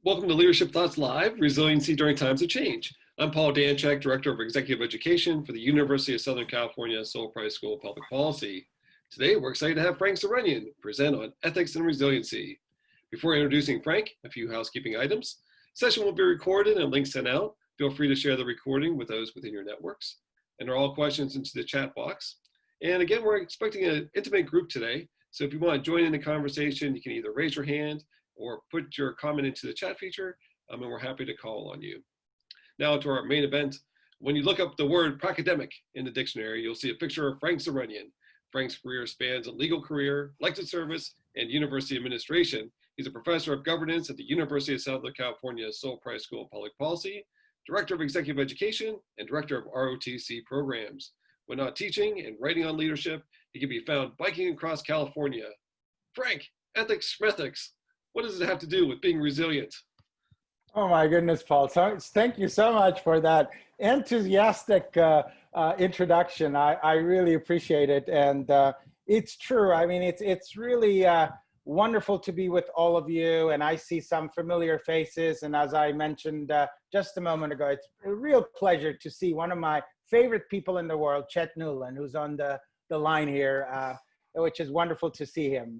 Welcome to Leadership Thoughts Live, Resiliency During Times of Change. I'm Paul Danczyk, Director of Executive Education for the University of Southern California Sol Price School of Public Policy. Today, we're excited to have Frank Zerunyan present on Ethics and Resiliency. Before introducing Frank, a few housekeeping items. The session will be recorded and links sent out. Feel free to share the recording with those within your networks. Enter all questions into the chat box. And again, we're expecting an intimate group today. So if you want to join in the conversation, you can either raise your hand or put your comment into the chat feature, and we're happy to call on you. Now to our main event. When you look up the word pracademic in the dictionary, you'll see a picture of Frank Zerunyan. Frank's career spans a legal career, elected service, and university administration. He's a professor of governance at the University of Southern California Sol Price School of Public Policy, Director of Executive Education, and Director of ROTC programs. When not teaching and writing on leadership, he can be found biking across California. Frank, ethics, schmethics. What does it have to do with being resilient? Oh my goodness, Paul. So, thank you so much for that enthusiastic introduction. I really appreciate it. And it's true. I mean, it's really wonderful to be with all of you. And I see some familiar faces. And as I mentioned just a moment ago, it's a real pleasure to see one of my favorite people in the world, Chet Newland, who's on the line here, which is wonderful to see him.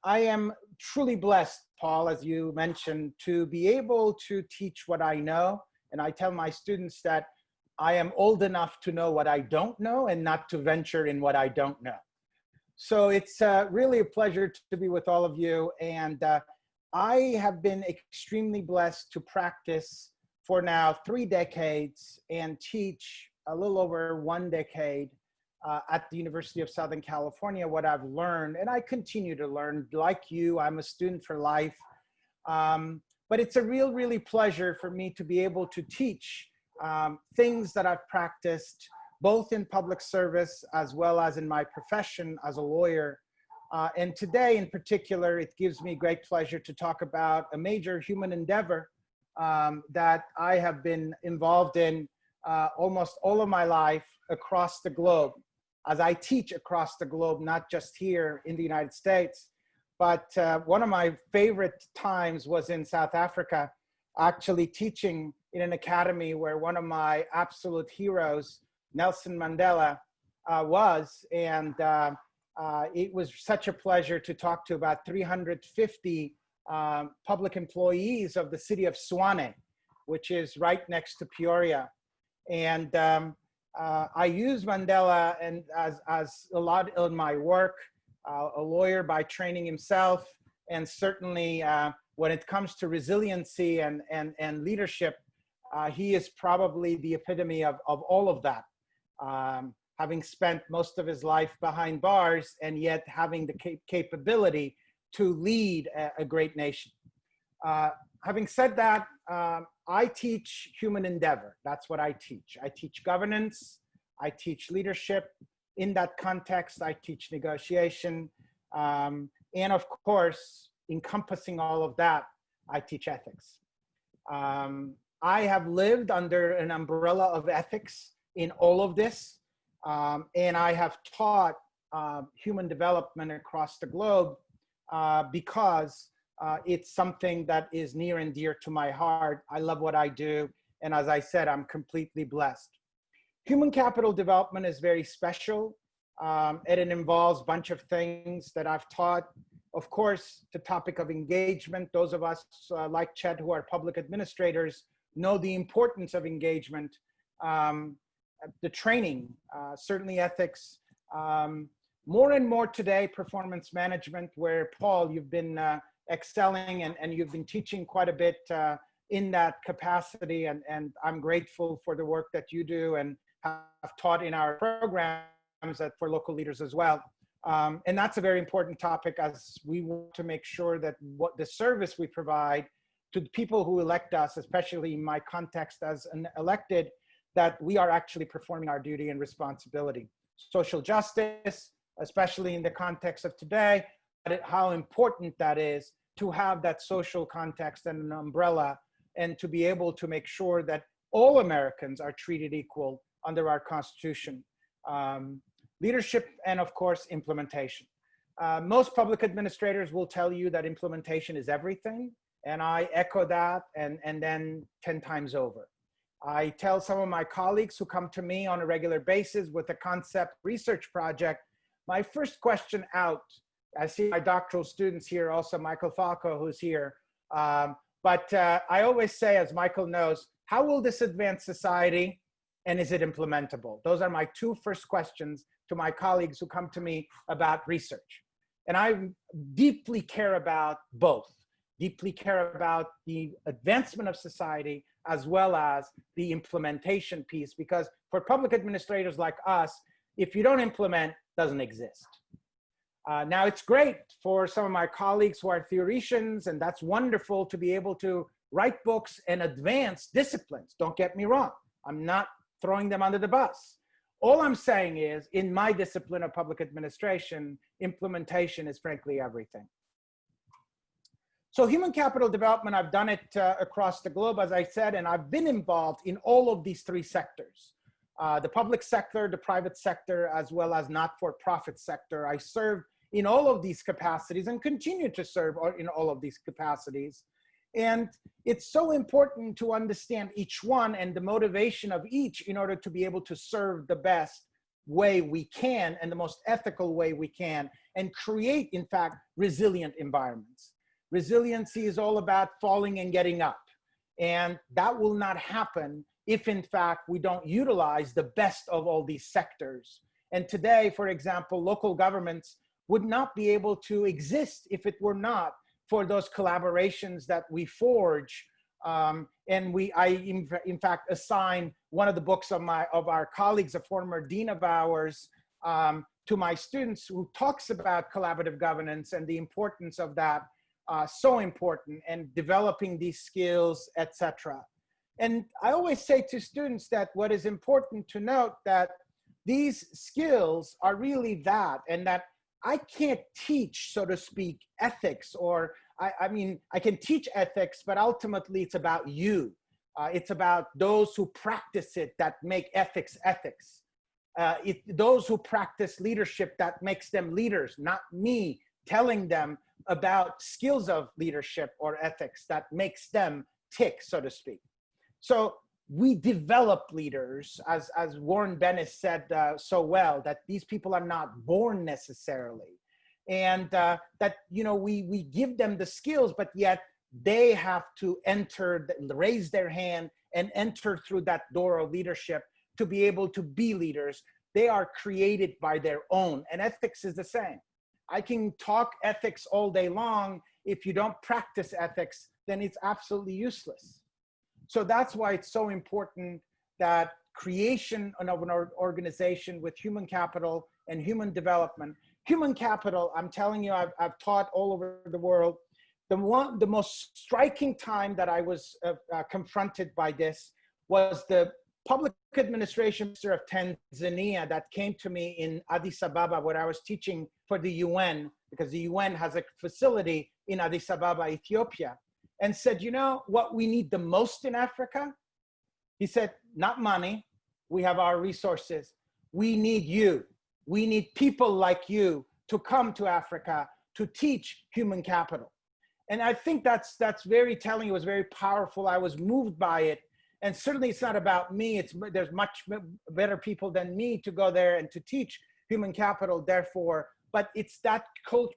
I am truly blessed, Paul, as you mentioned, to be able to teach what I know. And I tell my students that I am old enough to know what I don't know and not to venture in what I don't know. So it's really a pleasure to be with all of you. And I have been extremely blessed to practice for now 3 decades and teach a little over 1 decade at the University of Southern California, what I've learned, and I continue to learn. Like you, I'm a student for life. But it's a really pleasure for me to be able to teach things that I've practiced, both in public service as well as in my profession as a lawyer. And today in particular, it gives me great pleasure to talk about a major human endeavor that I have been involved in almost all of my life across the globe, as I teach across the globe, not just here in the United States. But one of my favorite times was in South Africa, actually teaching in an academy where one of my absolute heroes, Nelson Mandela, was. And it was such a pleasure to talk to about 350 public employees of the city of Tshwane, which is right next to Peoria. And I use Mandela and as a lot in my work, a lawyer by training himself, and certainly when it comes to resiliency and leadership, he is probably the epitome of all of that. Having spent most of his life behind bars and yet having the capability to lead a great nation. Having said that, I teach human endeavor. That's what I teach. I teach governance. I teach leadership. In that context, I teach negotiation. And of course, encompassing all of that, I teach ethics. I have lived under an umbrella of ethics in all of this. And I have taught human development across the globe because it's something that is near and dear to my heart. I love what I do. And as I said, I'm completely blessed. Human capital development is very special. And it involves a bunch of things that I've taught. Of course, the topic of engagement, those of us like Chet who are public administrators know the importance of engagement. The training, certainly ethics. More and more today, performance management, where Paul, you've been excelling and you've been teaching quite a bit in that capacity. And I'm grateful for the work that you do and have taught in our programs for local leaders as well. And that's a very important topic, as we want to make sure that what the service we provide to the people who elect us, especially in my context as an elected, that we are actually performing our duty and responsibility. Social justice, especially in the context of today, how important that is to have that social context and an umbrella, and to be able to make sure that all Americans are treated equal under our Constitution. Leadership and of course implementation. Most public administrators will tell you that implementation is everything. And I echo that and then 10 times over. I tell some of my colleagues who come to me on a regular basis with a concept research project, my first question out, I see my doctoral students here, also Michael Falco, who's here. But I always say, as Michael knows, how will this advance society and is it implementable? Those are my two first questions to my colleagues who come to me about research. And I deeply care about both, deeply care about the advancement of society as well as the implementation piece, because for public administrators like us, if you don't implement, it doesn't exist. Now it's great for some of my colleagues who are theoreticians, and that's wonderful to be able to write books and advance disciplines. Don't get me wrong. I'm not throwing them under the bus. All I'm saying is, in my discipline of public administration, implementation is frankly everything. So human capital development, I've done it across the globe, as I said, and I've been involved in all of these three sectors. The public sector, the private sector, as well as not-for-profit sector. I served in all of these capacities and continue to serve in all of these capacities. And it's so important to understand each one and the motivation of each in order to be able to serve the best way we can and the most ethical way we can and create, in fact, resilient environments. Resiliency is all about falling and getting up. And that will not happen if, in fact, we don't utilize the best of all these sectors. And today, for example, local governments would not be able to exist if it were not for those collaborations that we forge. And I, in fact, assign one of the books of our colleagues, a former dean of ours, to my students, who talks about collaborative governance and the importance of that, so important, and developing these skills, etc. And I always say to students that what is important to note that these skills are really that, and that I can't teach, so to speak, ethics, or I mean, I can teach ethics, but ultimately it's about you. It's about those who practice it that make ethics ethics. Those who practice leadership that makes them leaders, not me telling them about skills of leadership or ethics that makes them tick, so to speak. So we develop leaders, as Warren Bennett said so well, that these people are not born necessarily. And that, you know, we give them the skills, but yet they have to enter, raise their hand and enter through that door of leadership to be able to be leaders. They are created by their own, and ethics is the same. I can talk ethics all day long. If you don't practice ethics, then it's absolutely useless. So that's why it's so important that creation of an organization with human capital and human development. Human capital, I'm telling you, I've taught all over the world. The most striking time that I was confronted by this was the public administration minister of Tanzania that came to me in Addis Ababa, where I was teaching for the UN, because the UN has a facility in Addis Ababa, Ethiopia, and said, you know what we need the most in Africa? He said, not money, we have our resources. We need you. We need people like you to come to Africa to teach human capital. And I think that's very telling. It was very powerful. I was moved by it. And certainly it's not about me. There's much better people than me to go there and to teach human capital, therefore. But it's that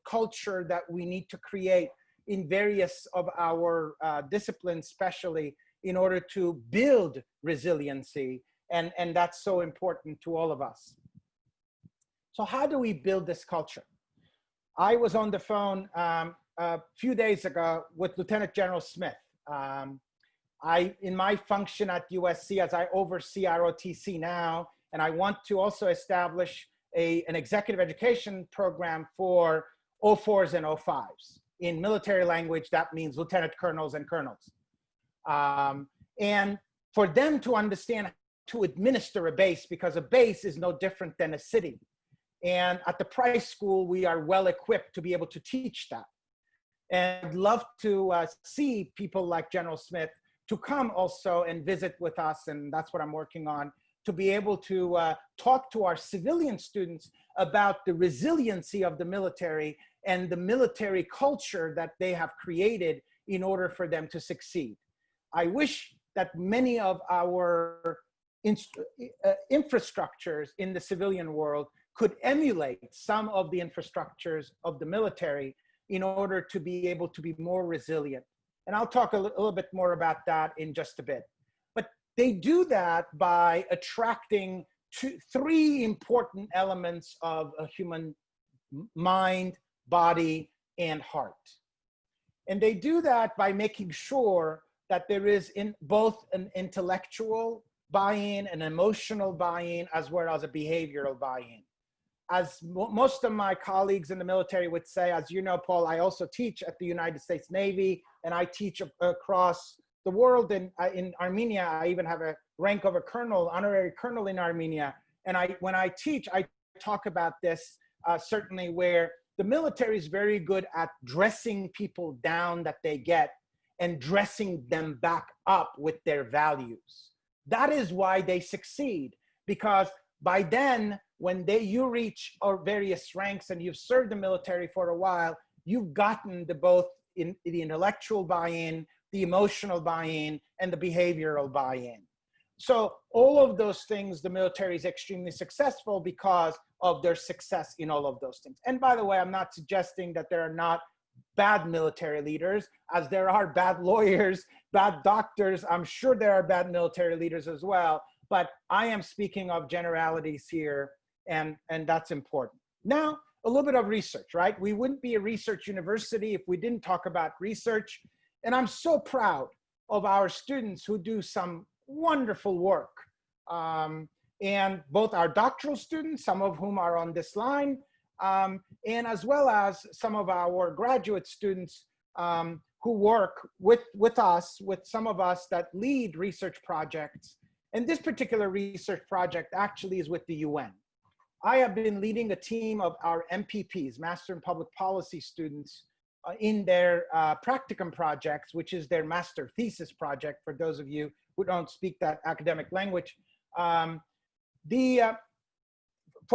culture that we need to create in various of our disciplines, especially in order to build resiliency. And that's so important to all of us. So how do we build this culture? I was on the phone a few days ago with Lieutenant General Smith. In my function at USC, as I oversee ROTC now, and I want to also establish an executive education program for 04s and 05s. In military language, that means lieutenant colonels and colonels. And for them to understand how to administer a base, because a base is no different than a city. And at the Price School, we are well equipped to be able to teach that. And I'd love to see people like General Smith to come also and visit with us, and that's what I'm working on to be able to talk to our civilian students about the resiliency of the military and the military culture that they have created in order for them to succeed. I wish that many of our infrastructures in the civilian world could emulate some of the infrastructures of the military in order to be able to be more resilient. And I'll talk a little bit more about that in just a bit. But they do that by attracting three important elements of a human mind, body, and heart. And they do that by making sure that there is in both an intellectual buy-in, an emotional buy-in, as well as a behavioral buy-in. As most of my colleagues in the military would say, as you know, Paul, I also teach at the United States Navy, and I teach across the world. In Armenia, I even have a rank of a colonel, honorary colonel in Armenia. And when I teach, I talk about this certainly, where the military is very good at dressing people down that they get and dressing them back up with their values. That is why they succeed, because by then, when you reach our various ranks and you've served the military for a while, you've gotten both the intellectual buy-in, the emotional buy-in, and the behavioral buy-in. So all of those things, the military is extremely successful because of their success in all of those things. And by the way, I'm not suggesting that there are not bad military leaders, as there are bad lawyers, bad doctors. I'm sure there are bad military leaders as well, but I am speaking of generalities here, and that's important. Now, a little bit of research, right? We wouldn't be a research university if we didn't talk about research. And I'm so proud of our students who do some wonderful work. And both our doctoral students, some of whom are on this line, and as well as some of our graduate students who work with us, with some of us that lead research projects. And this particular research project actually is with the UN. I have been leading a team of our MPPs, Master in Public Policy students, in their practicum projects, which is their master thesis project, for those of you who don't speak that academic language. For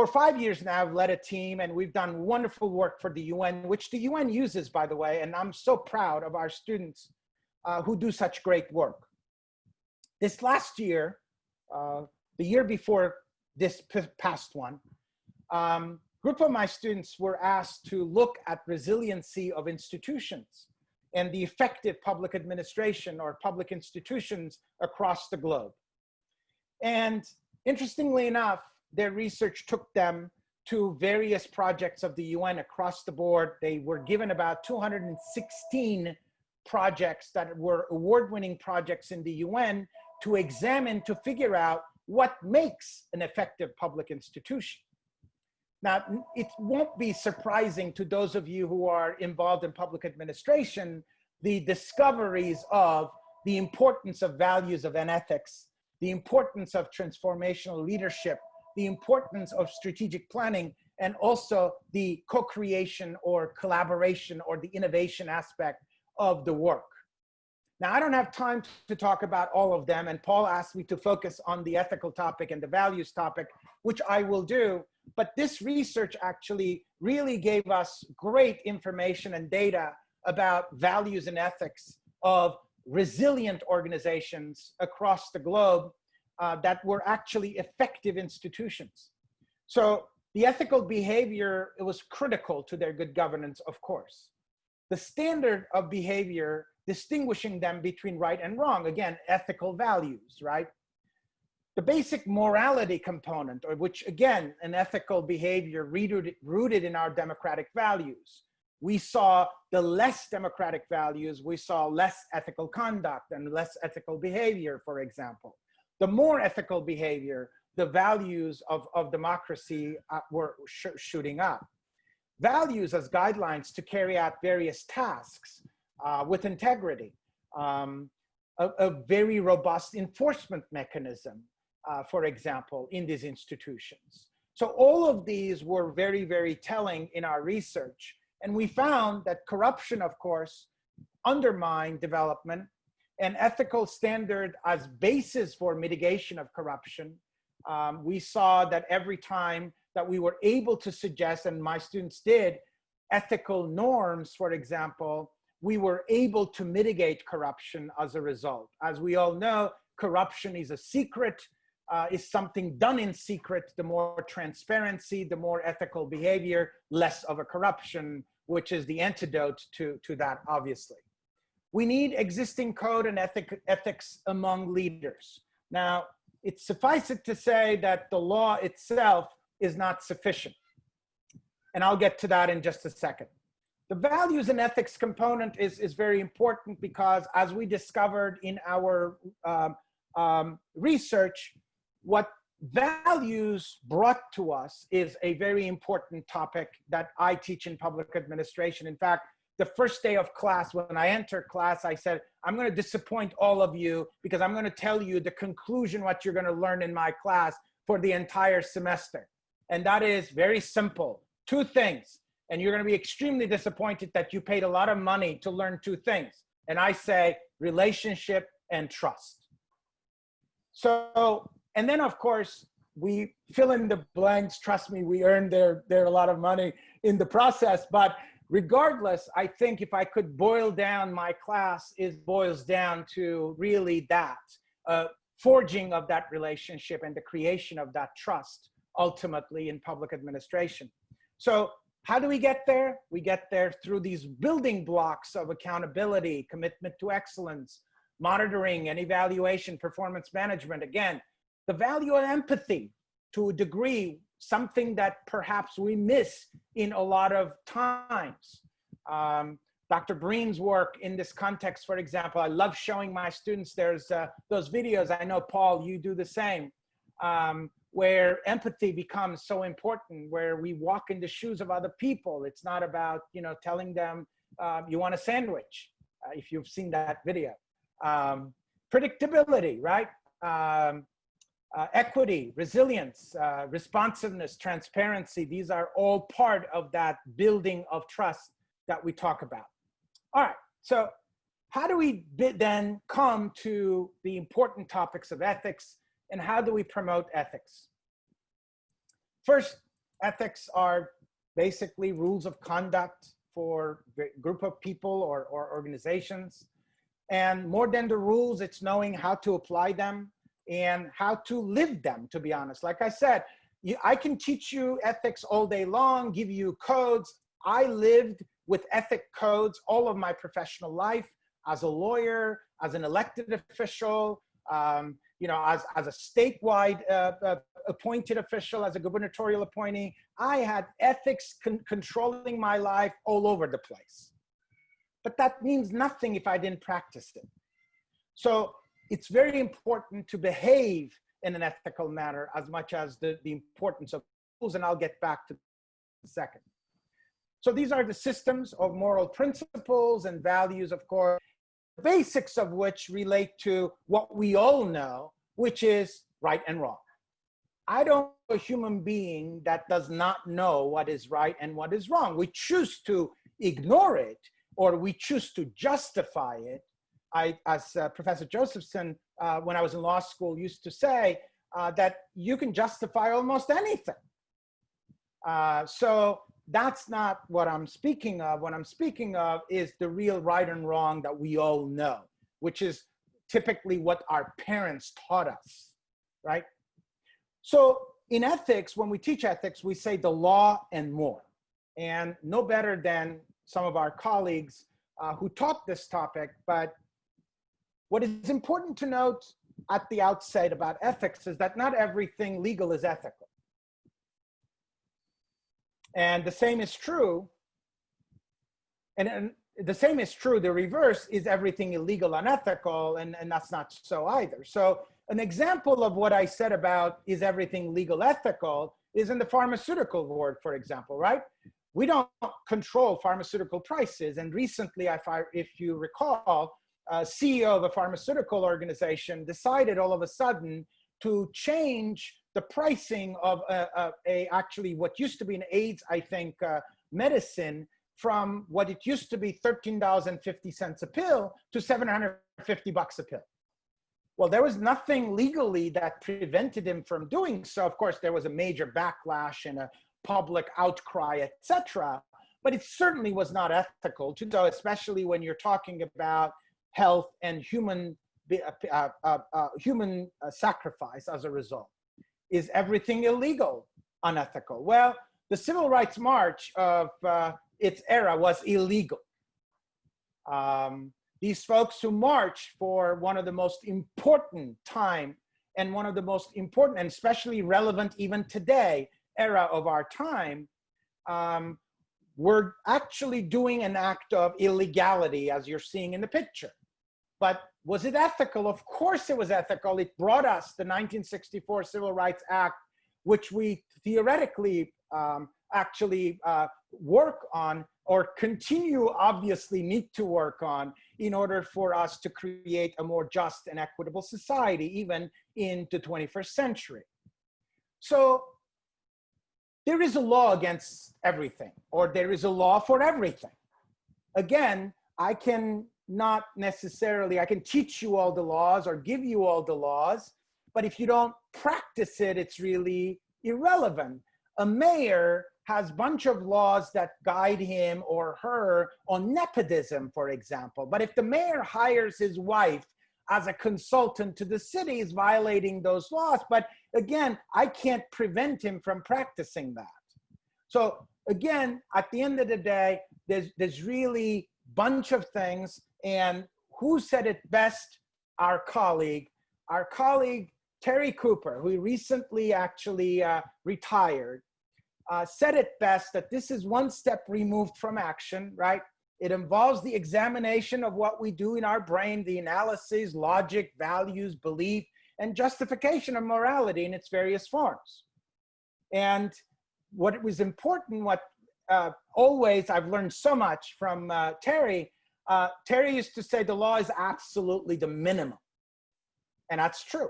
5 years now, I've led a team, and we've done wonderful work for the UN, which the UN uses, by the way, and I'm so proud of our students who do such great work. This last year, the year before this past one, group of my students were asked to look at resiliency of institutions and the effective public administration or public institutions across the globe. And interestingly enough, their research took them to various projects of the UN across the board. They were given about 216 projects that were award-winning projects in the UN to examine, to figure out what makes an effective public institution. Now, it won't be surprising to those of you who are involved in public administration, the discoveries of the importance of values of ethics, the importance of transformational leadership, the importance of strategic planning, and also the co-creation or collaboration or the innovation aspect of the work. Now, I don't have time to talk about all of them, and Paul asked me to focus on the ethical topic and the values topic, which I will do. But this research actually really gave us great information and data about values and ethics of resilient organizations across the globe that were actually effective institutions. So the ethical behavior, it was critical to their good governance, of course. The standard of behavior, distinguishing them between right and wrong, again, ethical values, right? The basic morality component, or which again, an ethical behavior rooted in our democratic values. We saw the less democratic values, we saw less ethical conduct and less ethical behavior, for example. The more ethical behavior, the values of democracy were shooting up. Values as guidelines to carry out various tasks with integrity. A very robust enforcement mechanism, for example, in these institutions. So all of these were very, very telling in our research. And we found that corruption, of course, undermined development, and ethical standard as basis for mitigation of corruption we saw that every time that we were able to suggest, and my students did, ethical norms, for example, we were able to mitigate corruption as a result. As we all know, corruption is a secret, is something done in secret. The more transparency, the more ethical behavior, less of a corruption, which is the antidote to that, obviously. We need existing code and ethics among leaders. Now, it's suffice it to say that the law itself is not sufficient. And I'll get to that in just a second. The values and ethics component is very important because, as we discovered in our research, what values brought to us is a very important topic that I teach in public administration. In fact, the first day of class, when I entered class, I said, I'm going to disappoint all of you because I'm going to tell you the conclusion, what you're going to learn in my class for the entire semester. And that is very simple. Two things. And you're going to be extremely disappointed that you paid a lot of money to learn two things. And I say relationship and trust. So, and then of course, we fill in the blanks. Trust me, we earned their a lot of money in the process. But regardless, I think if I could boil down my class, it boils down to really that, forging of that relationship and the creation of that trust ultimately in public administration. So how do we get there? We get there through these building blocks of accountability, commitment to excellence, monitoring and evaluation, performance management. Again, the value of empathy to a degree, something that perhaps we miss in a lot of times. Dr. Breen's work in this context, for example, I love showing my students, there's those videos, I know Paul, you do the same, where empathy becomes so important, where we walk in the shoes of other people. It's not about, telling them you want a sandwich, if you've seen that video. Predictability, right? Equity, resilience, responsiveness, transparency. These are all part of that building of trust that we talk about. All right, so how do we then come to the important topics of ethics, and how do we promote ethics? First, ethics are basically rules of conduct for a group of people or organizations. And more than the rules, it's knowing how to apply them and how to live them, to be honest. Like I said, I can teach you ethics all day long, give you codes. I lived with ethic codes all of my professional life as a lawyer, as an elected official, as a statewide appointed official, as a gubernatorial appointee. I had ethics controlling my life all over the place. But that means nothing if I didn't practice it. So it's very important to behave in an ethical manner as much as the importance of rules, and I'll get back to in a second. So these are the systems of moral principles and values, of course, the basics of which relate to what we all know, which is right and wrong. I don't know a human being that does not know what is right and what is wrong. We choose to ignore it, or we choose to justify it. As Professor Josephson, when I was in law school, used to say that you can justify almost anything. So that's not what I'm speaking of. What I'm speaking of is the real right and wrong that we all know, which is typically what our parents taught us, right? So in ethics, when we teach ethics, we say the law and more. And no better than some of our colleagues who taught this topic. But what is important to note at the outset about ethics is that not everything legal is ethical. And the same is true, and the same is true, the reverse is everything illegal unethical, and that's not so either. So an example of what I said about is everything legal ethical is in the pharmaceutical world, for example, right? We don't control pharmaceutical prices. And recently, if you recall, CEO of a pharmaceutical organization decided all of a sudden to change the pricing of actually what used to be an AIDS, I think, medicine from what it used to be $13.50 a pill to $750 a pill. Well, there was nothing legally that prevented him from doing so. Of course, there was a major backlash and a public outcry, etc. But it certainly was not ethical to do, especially when you're talking about health and human sacrifice as a result. Is everything illegal unethical? Well, the Civil Rights March of its era was illegal. These folks who marched for one of the most important time and one of the most important and especially relevant even today era of our time were actually doing an act of illegality, as you're seeing in the picture. But was it ethical? Of course it was ethical. It brought us the 1964 Civil Rights Act, which we theoretically actually work on, or continue obviously need to work on, in order for us to create a more just and equitable society, even in the 21st century. So there is a law against everything, or there is a law for everything. Again, I can not necessarily, I can teach you all the laws or give you all the laws, but if you don't practice it, it's really irrelevant. A mayor has a bunch of laws that guide him or her on nepotism, for example. But if the mayor hires his wife as a consultant to the city, he's violating those laws. But again, I can't prevent him from practicing that. So again, at the end of the day, there's really a bunch of things. And who said it best? Our colleague, Terry Cooper, who recently actually retired, said it best, that this is one step removed from action, right? It involves the examination of what we do in our brain, the analysis, logic, values, belief, and justification of morality in its various forms. And what was important, what always I've learned so much from Terry, Terry used to say the law is absolutely the minimum. And that's true.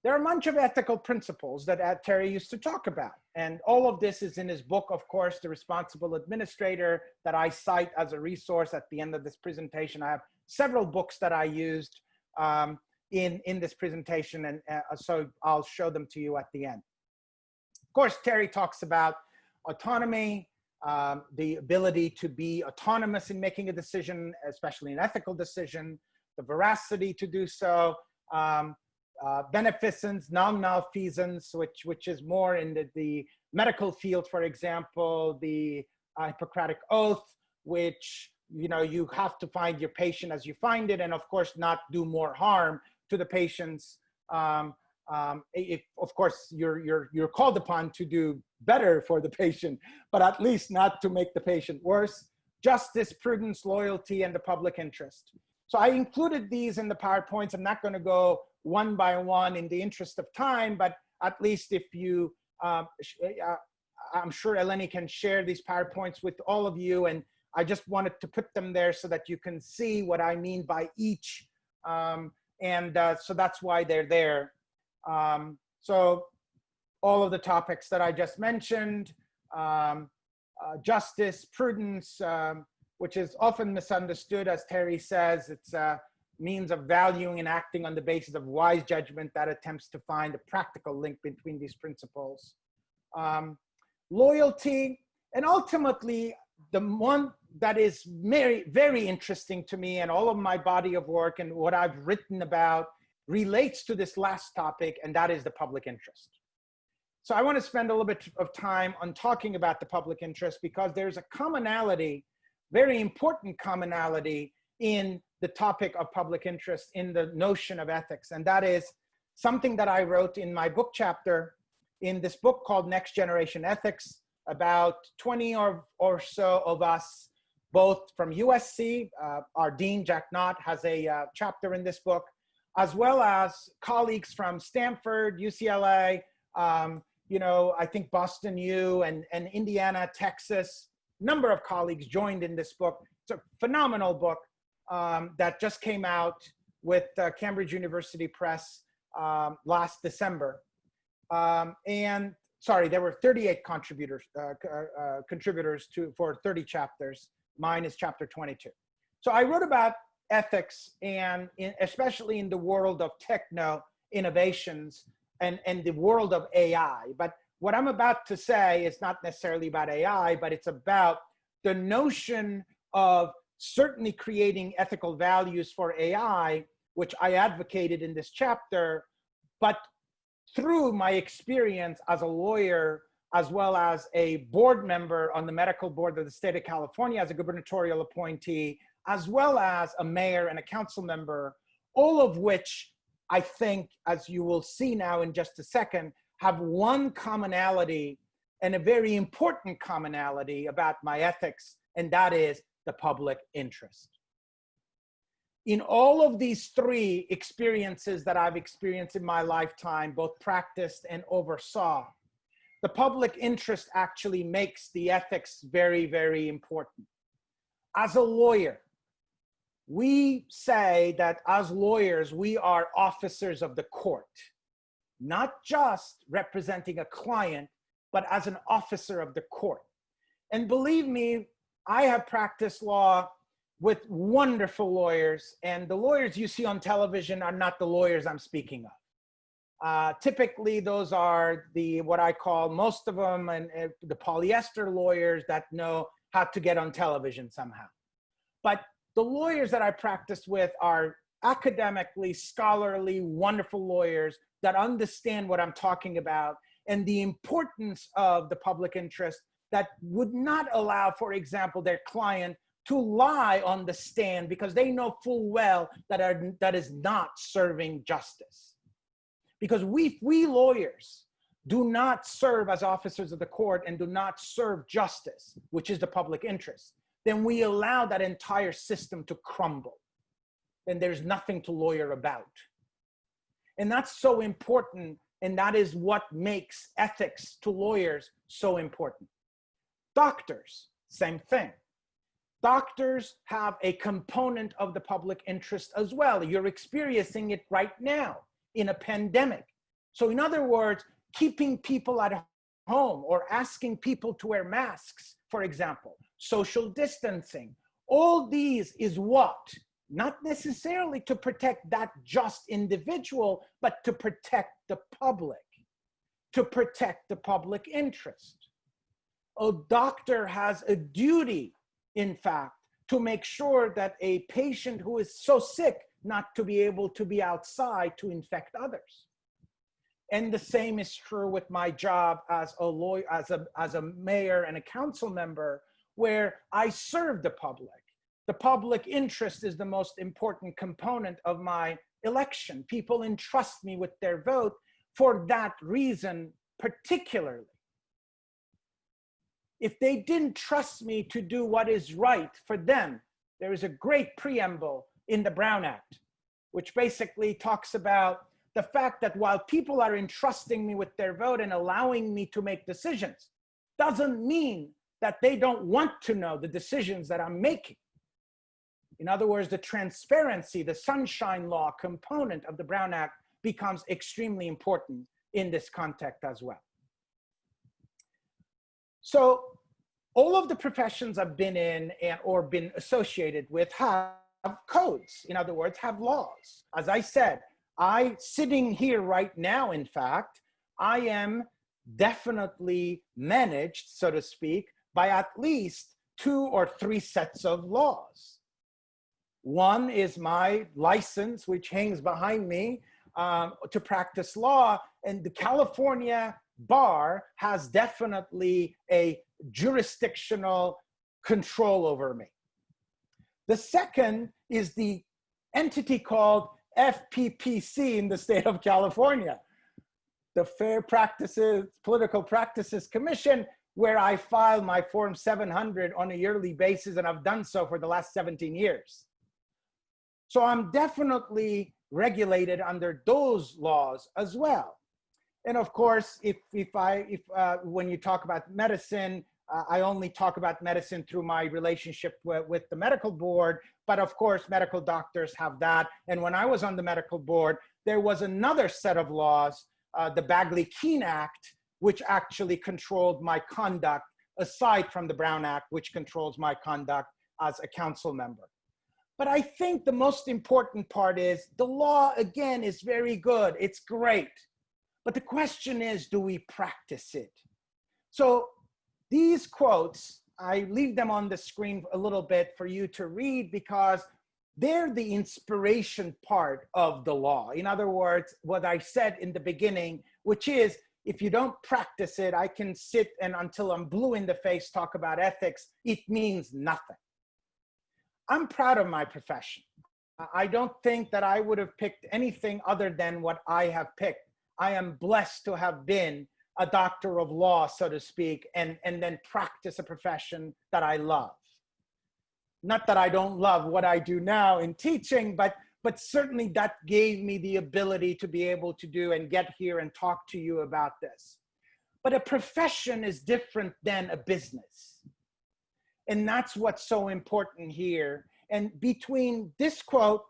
There are a bunch of ethical principles that Terry used to talk about. And all of this is in his book, of course, The Responsible Administrator, that I cite as a resource at the end of this presentation. I have several books that I used in this presentation, and so I'll show them to you at the end. Of course, Terry talks about autonomy, the ability to be autonomous in making a decision, especially an ethical decision, the veracity to do so, beneficence, non-malfeasance, which is more in the medical field, for example, the Hippocratic Oath, which, you know, you have to find your patient as you find it, and of course not do more harm to the patients. If of course you're called upon to do better for the patient, but at least not to make the patient worse. Justice, prudence, loyalty, and the public interest. So I included these in the PowerPoints. I'm not going to go one by one in the interest of time, but at least if you, I'm sure Eleni can share these PowerPoints with all of you, and I just wanted to put them there so that you can see what I mean by each, so that's why they're there. So all of the topics that I just mentioned, justice, prudence, which is often misunderstood, as Terry says, it's a means of valuing and acting on the basis of wise judgment that attempts to find a practical link between these principles. Loyalty, and ultimately the one that is very, very interesting to me and all of my body of work and what I've written about relates to this last topic, and that is the public interest. So I want to spend a little bit of time on talking about the public interest, because there's a commonality, very important commonality, in the topic of public interest, in the notion of ethics. And that is something that I wrote in my book chapter in this book called Next Generation Ethics. About 20 or so of us, both from USC, our dean, Jack Knott, has a chapter in this book, as well as colleagues from Stanford, UCLA, you know, I think Boston U and Indiana, Texas. Number of colleagues joined in this book. It's a phenomenal book that just came out with Cambridge University Press last December. And sorry, there were 38 contributors for 30 chapters. Mine is chapter 22. So I wrote about ethics, and especially in the world of techno innovations and the world of AI. But what I'm about to say is not necessarily about AI, but it's about the notion of certainly creating ethical values for AI, which I advocated in this chapter, but through my experience as a lawyer, as well as a board member on the medical board of the state of California as a gubernatorial appointee, as well as a mayor and a council member, all of which I think, as you will see now in just a second, have one commonality, and a very important commonality about my ethics, and that is the public interest. In all of these three experiences that I've experienced in my lifetime, both practiced and oversaw, the public interest actually makes the ethics very, very important. As a lawyer, we say that as lawyers, we are officers of the court, not just representing a client, but as an officer of the court. And believe me, I have practiced law with wonderful lawyers, and the lawyers you see on television are not the lawyers I'm speaking of. Typically, those are what I call, most of them, and the polyester lawyers that know how to get on television somehow. But the lawyers that I practiced with are academically, scholarly, wonderful lawyers that understand what I'm talking about and the importance of the public interest, that would not allow, for example, their client to lie on the stand because they know full well that is not serving justice. Because we lawyers do not serve as officers of the court and do not serve justice, which is the public interest, then we allow that entire system to crumble. Then there's nothing to lawyer about. And that's so important, and that is what makes ethics to lawyers so important. Doctors, same thing. Doctors have a component of the public interest as well. You're experiencing it right now in a pandemic. So in other words, keeping people at home or asking people to wear masks, for example, social distancing, all these is what? Not necessarily to protect that just individual, but to protect the public, to protect the public interest. A doctor has a duty, in fact, to make sure that a patient who is so sick not to be able to be outside to infect others. And the same is true with my job as a lawyer, as a mayor and a council member, where I serve the public. The public interest is the most important component of my election. People entrust me with their vote for that reason particularly. If they didn't trust me to do what is right for them, there is a great preamble in the Brown Act, which basically talks about the fact that while people are entrusting me with their vote and allowing me to make decisions, doesn't mean that they don't want to know the decisions that I'm making. In other words, the transparency, the sunshine law component of the Brown Act becomes extremely important in this context as well. So all of the professions I've been in or been associated with have codes. In other words, have laws. As I said, sitting here right now, in fact, I am definitely managed, so to speak, by at least 2 or 3 sets of laws. One is my license, which hangs behind me to practice law, and the California bar has definitely a jurisdictional control over me. The second is the entity called FPPC in the state of California, the Fair Practices, Political Practices Commission, where I file my Form 700 on a yearly basis, and I've done so for the last 17 years. So I'm definitely regulated under those laws as well. And of course, when you talk about medicine, I only talk about medicine through my relationship with the medical board, but of course, medical doctors have that. And when I was on the medical board, there was another set of laws, the Bagley-Keene Act, which actually controlled my conduct, aside from the Brown Act, which controls my conduct as a council member. But I think the most important part is the law, again, is very good. It's great. But the question is, do we practice it? So these quotes, I leave them on the screen a little bit for you to read because they're the inspiration part of the law. In other words, what I said in the beginning, which is, if you don't practice it, I can sit and until I'm blue in the face talk about ethics. It means nothing. I'm proud of my profession. I don't think that I would have picked anything other than what I have picked. I am blessed to have been a doctor of law, so to speak, and then practice a profession that I love. Not that I don't love what I do now in teaching, but certainly that gave me the ability to be able to do and get here and talk to you about this. But a profession is different than a business. And that's what's so important here. And between this quote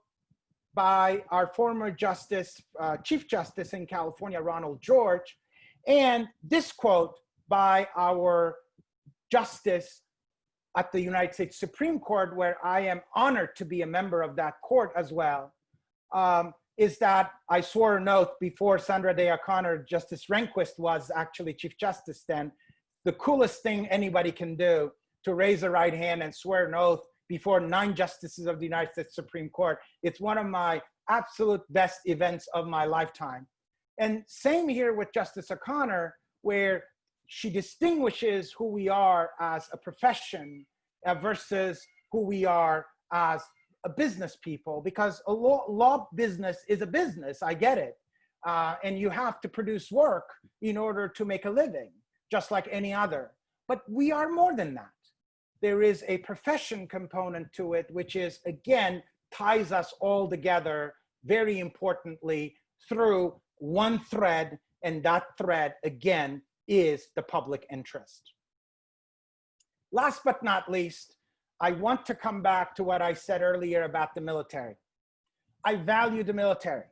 by our former Justice, Chief Justice in California, Ronald George, and this quote by our Justice at the United States Supreme Court, where I am honored to be a member of that court as well, is that I swore an oath before Sandra Day O'Connor. Justice Rehnquist was actually Chief Justice then. The coolest thing anybody can do, to raise a right hand and swear an oath before 9 justices of the United States Supreme Court. It's one of my absolute best events of my lifetime. And same here with Justice O'Connor, where she distinguishes who we are as a profession versus who we are as a business people, because a law business is a business, I get it. And you have to produce work in order to make a living, just like any other. But we are more than that. There is a profession component to it, which is, again, ties us all together very importantly through one thread, and that thread, again, is the public interest. Last but not least, I want to come back to what I said earlier about the military. I value the military.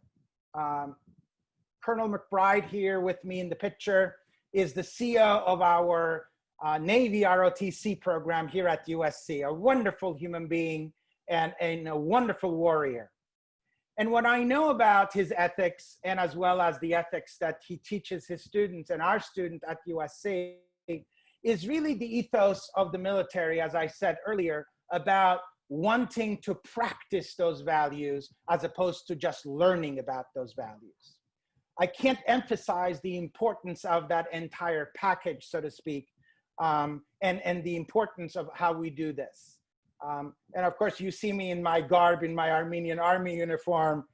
Colonel McBride here with me in the picture is the CEO of our Navy ROTC program here at USC, a wonderful human being and a wonderful warrior. And what I know about his ethics, and as well as the ethics that he teaches his students and our students at USC, is really the ethos of the military, as I said earlier, about wanting to practice those values as opposed to just learning about those values. I can't emphasize the importance of that entire package, so to speak, and the importance of how we do this. And of course, you see me in my garb, in my Armenian Army uniform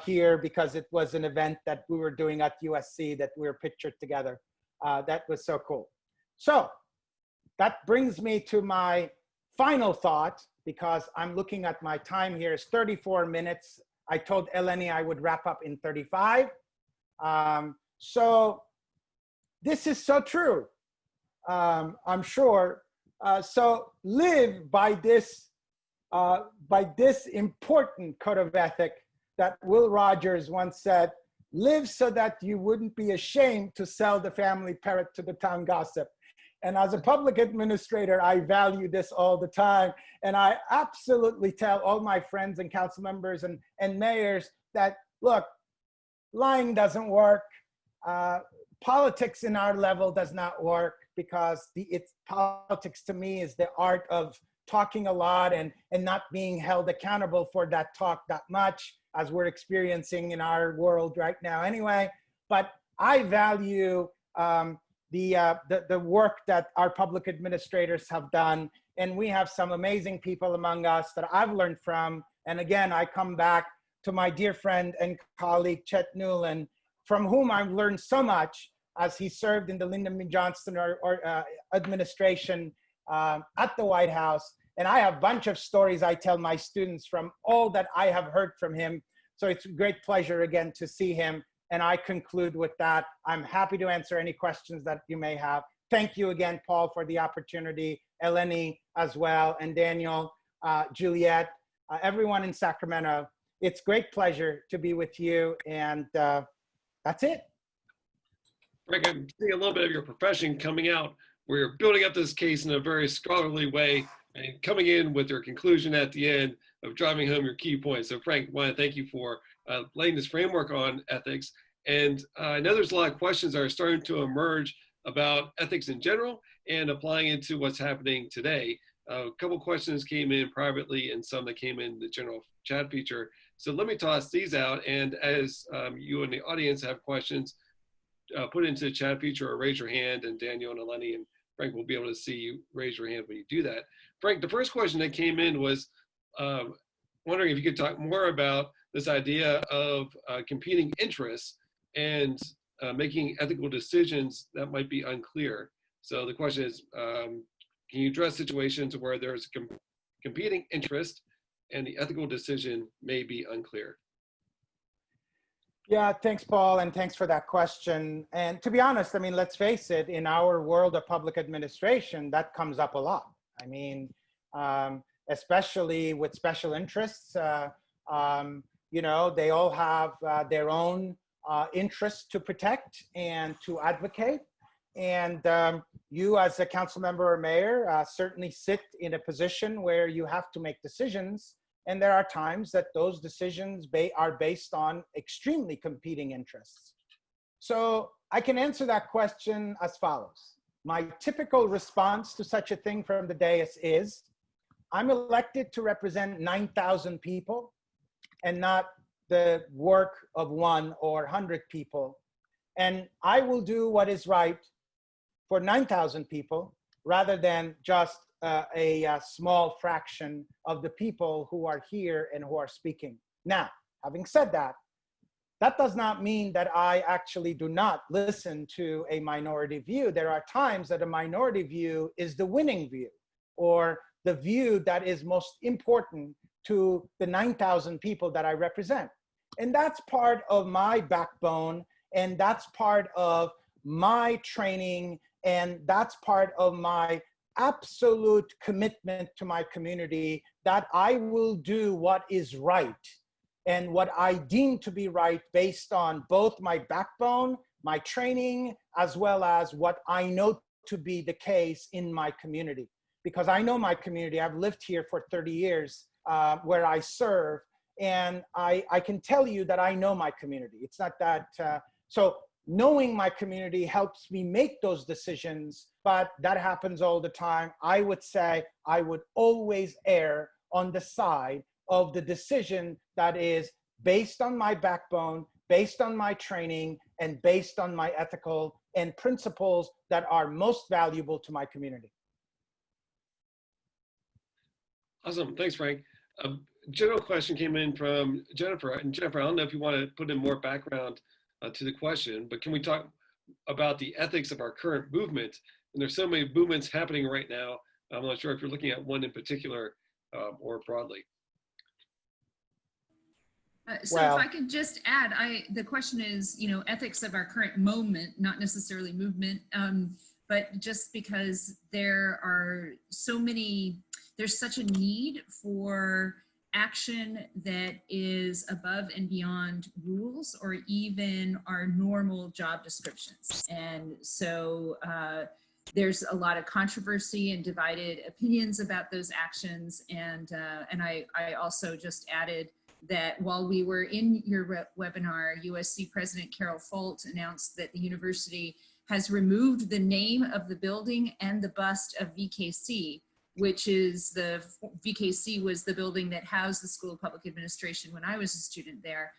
here, because it was an event that we were doing at USC that we were pictured together. That was so cool. So that brings me to my final thought, because I'm looking at my time here. It's 34 minutes. I told Eleni I would wrap up in 35. So this is so true. I'm sure. So live by this important code of ethic that Will Rogers once said, live so that you wouldn't be ashamed to sell the family parrot to the town gossip. And as a public administrator, I value this all the time. And I absolutely tell all my friends and council members and mayors that, look, lying doesn't work. Politics in our level does not work, because politics to me is the art of talking a lot and not being held accountable for that talk that much, as we're experiencing in our world right now anyway. But I value the work that our public administrators have done. And we have some amazing people among us that I've learned from. And again, I come back to my dear friend and colleague, Chet Newland, from whom I've learned so much as he served in the Lyndon B. Johnson administration at the White House. And I have a bunch of stories I tell my students from all that I have heard from him. So it's a great pleasure again to see him. And I conclude with that. I'm happy to answer any questions that you may have. Thank you again, Paul, for the opportunity, Eleni as well, and Daniel, Juliet, everyone in Sacramento. It's great pleasure to be with you, and that's it. Frank, I'm seeing a little bit of your profession coming out, where you're building up this case in a very scholarly way and coming in with your conclusion at the end of driving home your key points. So Frank, I want to thank you for laying this framework on ethics. And I know there's a lot of questions that are starting to emerge about ethics in general and applying it to what's happening today. A couple questions came in privately and some that came in the general chat feature. So let me toss these out. And as you and the audience have questions, put it into the chat feature or raise your hand, and Daniel and Eleni and Frank will be able to see you raise your hand when you do that. Frank, the first question that came in was wondering if you could talk more about this idea of competing interests and making ethical decisions that might be unclear. So the question is, can you address situations where there's a competing interest and the ethical decision may be unclear? Yeah, thanks, Paul, and thanks for that question. And to be honest, I mean, let's face it, in our world of public administration, that comes up a lot. I mean, especially with special interests, you know, they all have their own interests to protect and to advocate. And you as a council member or mayor certainly sit in a position where you have to make decisions. And there are times that those decisions are based on extremely competing interests. So I can answer that question as follows. My typical response to such a thing from the dais is, I'm elected to represent 9,000 people and not the work of 1 or 100 people. And I will do what is right for 9,000 people rather than just a small fraction of the people who are here and who are speaking. Now, having said that, that does not mean that I actually do not listen to a minority view. There are times that a minority view is the winning view, or the view that is most important to the 9,000 people that I represent. And that's part of my backbone, and that's part of my training, and that's part of my absolute commitment to my community, that I will do what is right and what I deem to be right based on both my backbone, my training, as well as what I know to be the case in my community. Because I know my community, I've lived here for 30 years where I serve, and I can tell you that I know my community. It's not that, so knowing my community helps me make those decisions, but that happens all the time. I would say I would always err on the side of the decision that is based on my backbone, based on my training, and based on my ethical and principles that are most valuable to my community. Awesome, thanks, Frank. General question came in from Jennifer. And Jennifer, I don't know if you want to put in more background to the question, but can we talk about the ethics of our current movement? And there's so many movements happening right now. I'm not sure if you're looking at one in particular or broadly. So if I could just add, the question is, you know, ethics of our current moment, not necessarily movement, but just because there are so many, there's such a need for action that is above and beyond rules or even our normal job descriptions. And so there's a lot of controversy and divided opinions about those actions. And I also just added that while we were in your webinar, USC President Carol Folt announced that the university has removed the name of the building and the bust of VKC, which is VKC was the building that housed the School of Public Administration when I was a student there.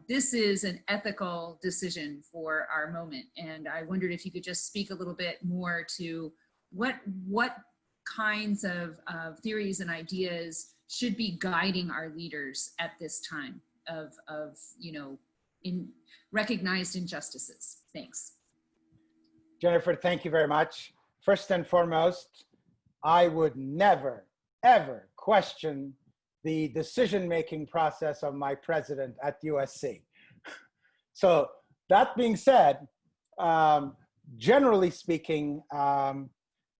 This is an ethical decision for our moment. And I wondered if you could just speak a little bit more to what kinds of theories and ideas should be guiding our leaders at this time of you know, in recognized injustices. Thanks. Jennifer, thank you very much. First and foremost, I would never, ever question the decision-making process of my president at USC. So that being said, generally speaking,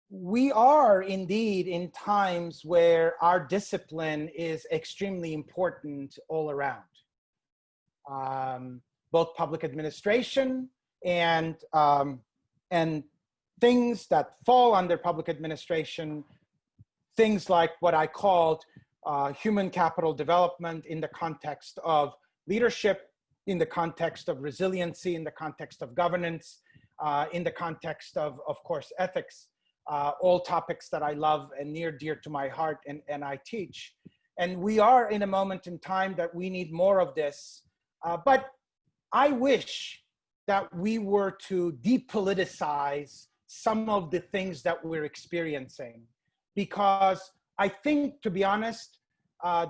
we are indeed in times where our discipline is extremely important all around. Both public administration and things that fall under public administration things like what I called human capital development in the context of leadership, in the context of resiliency, in the context of governance, in the context of course, ethics, all topics that I love and near dear to my heart and I teach. And we are in a moment in time that we need more of this. But I wish that we were to depoliticize some of the things that we're experiencing, because I think, to be honest,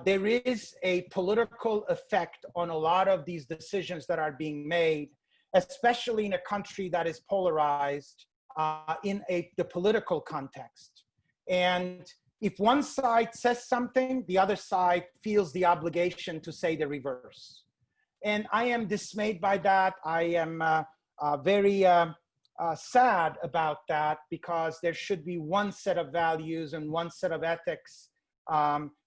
there is a political effect on a lot of these decisions that are being made, especially in a country that is polarized in the political context. And if one side says something, the other side feels the obligation to say the reverse. And I am dismayed by that. I am very sad about that, because there should be one set of values and one set of ethics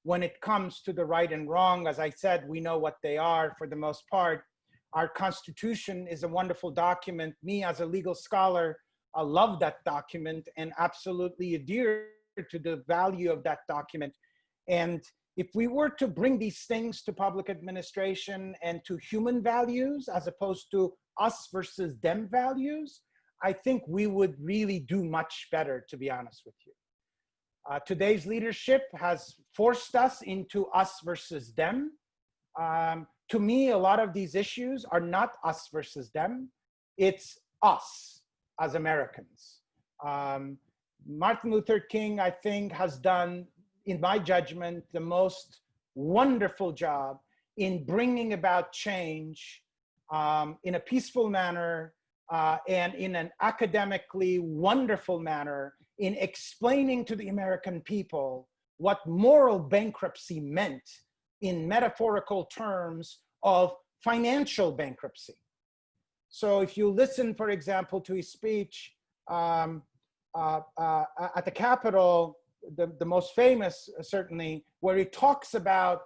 when it comes to the right and wrong. As I said, we know what they are for the most part. Our Constitution is a wonderful document. Me, as a legal scholar, I love that document and absolutely adhere to the value of that document. And if we were to bring these things to public administration and to human values, as opposed to us versus them values, I think we would really do much better, to be honest with you. Today's leadership has forced us into us versus them. To me, a lot of these issues are not us versus them. It's us as Americans. Martin Luther King, I think, has done, in my judgment, the most wonderful job in bringing about change in a peaceful manner and in an academically wonderful manner, in explaining to the American people what moral bankruptcy meant in metaphorical terms of financial bankruptcy. So if you listen, for example, to his speech at the Capitol, the most famous, certainly, where he talks about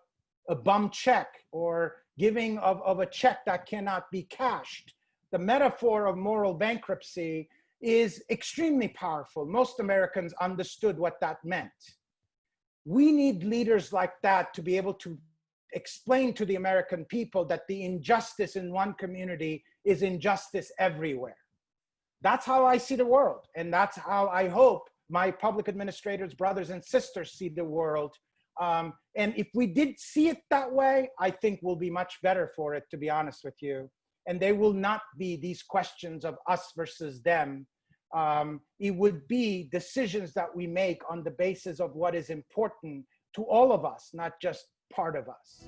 a bum check or giving of a check that cannot be cashed. The metaphor of moral bankruptcy is extremely powerful. Most Americans understood what that meant. We need leaders like that to be able to explain to the American people that the injustice in one community is injustice everywhere. That's how I see the world. And that's how I hope my public administrators, brothers and sisters see the world. And if we did see it that way, I think we'll be much better for it, to be honest with you. And there will not be these questions of us versus them. It would be decisions that we make on the basis of what is important to all of us, not just part of us.